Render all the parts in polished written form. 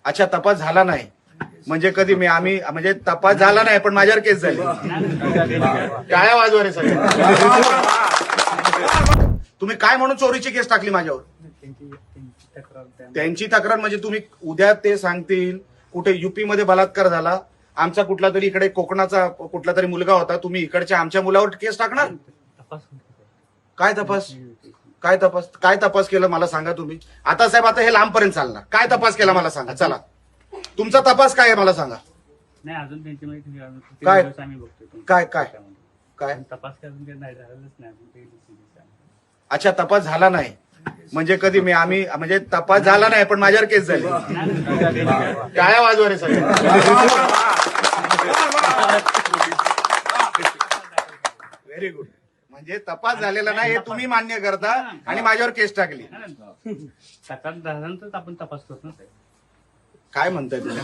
अच्छा, तपास झाला नाही म्हणजे कधी आम्ही म्हणजे तपास झाला नाही पण माझ्यावर केस झाली. टाळ्या वाजवा रे सगळे. तुम्ही काय म्हणून चोरीची केस टाकली माझ्यावर? त्यांची तक्रार म्हणजे तुम्ही उद्या ते सांगतील कुठे युपी मध्ये बलात्कार झाला, आमचा कुठला तरी इकडे कोकणाचा कुठला तरी मुलगा होता, तुम्ही इकडच्या आमच्या मुलावर केस टाकणार? काय तपास? काय तपास? काय तपास केलं मला सांगा तुम्ही. आता साहेब आता हे लांबपर्यंत चालणार. काय तपास केला मला सांगा. चला तुमचा तपास काय आहे मला सांगा. नाही अजून त्यांची माहिती काय? आम्ही बघतोय. काय काय काय तपास अजून काही नाही झालेलंच नाही अजून ते. अच्छा, तपास झाला नाही म्हणजे कधी आम्ही म्हणजे तपास झाला नाही पण माझ्यावर केस झाली. टाळ्या वाजवा रे सगळे. Very good. म्हणजे तपास झालेला नाही हे तुम्ही मान्य करता आणि माझ्यावर केस टाकली. तक्रार झाल्यानंतर आपण तपास करतो ना. काय म्हणताय तुम्ही?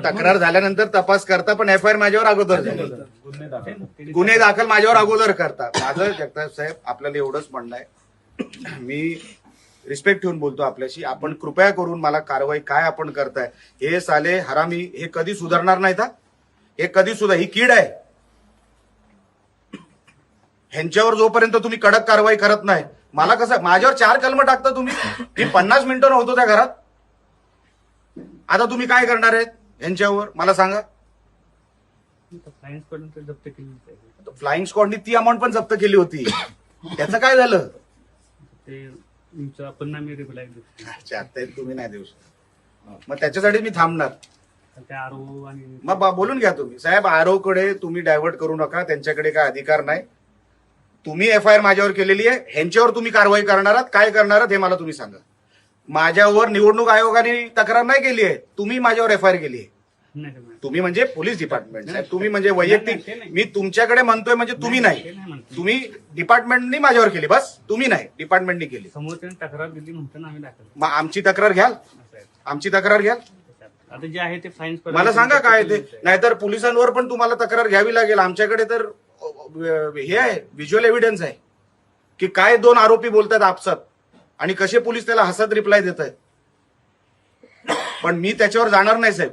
तक्रार झाल्यानंतर तपास करता पण एफ आय आर माझ्यावर अगोदर झाली. गुन्हे दाखल माझ्यावर अगोदर करता. माझं जगताप साहेब आपल्याला एवढंच म्हणणं आहे, मी रिस्पेक्ट ठेवून बोलतो आपल्याशी, आपण कृपया करून मला कारवाई काय आपण करताय हे साले हरामी हे कधी सुधारणार नाहीत. हे कधी सुद्धा ही कीड आहे. ह्यांच्यावर जोपर्यंत तुम्ही कडक कारवाई करत नाही, मला कसं माझ्यावर 4 कलम टाकता तुम्ही. मी 50 मिनिटं होतो त्या घरात. आता तुम्ही काय करणार आहेत यांच्यावर मला सांगा. फ्लाइंग स्क्वॉडनी ती अमाऊंट पण जप्त केली होती. त्याचं काय झालं? ते आपण आम्ही रिप्लाय देतो. अच्छा, ते तुम्ही नाही देऊ शकत. मग त्याच्यासाठी मी थांबणार. ते आरो आणि मग बोलून घ्या तुम्ही. साहेब आरो कडे तुम्ही डायव्हर्ट करू नका. त्यांच्याकडे काय अधिकार नाही. तुम्ही एफ आय आर माझ्यावर केलेली आहे. ह्यांच्यावर तुम्ही कारवाई करणार आहात. काय करणार आहात हे मला तुम्ही सांगा. माझ्यावर निवडणूक आयोगाने तक्रार नाही केली आहे. तुम्ही माझ्यावर एफ आय आर केली आहे. तुम्ही म्हणजे पोलीस डिपार्टमेंट साहेब. तुम्ही म्हणजे वैयक्तिक. मी तुमच्याकडे म्हणतोय म्हणजे तुम्ही नाही. तुम्ही डिपार्टमेंटनी माझ्यावर केली. बस तुम्ही नाही, डिपार्टमेंटनी केली. समोरच्याने तक्रार दिली म्हणतो ना आम्ही दाखल. मग आमची तक्रार घ्याल. आमची तक्रार घ्याल. आता जे आहे ते फाईन मला सांगा काय ते. नाहीतर पोलिसांवर पण तुम्हाला तक्रार घ्यावी लागेल. आमच्याकडे तर हे आहे, व्हिज्युअल एव्हिडन्स आहे की काय 2 आरोपी बोलतात आपसात आणि कसे पोलीस त्याला हसत रिप्लाय देत आहेत. पण मी त्याच्यावर जाणार नाही साहेब.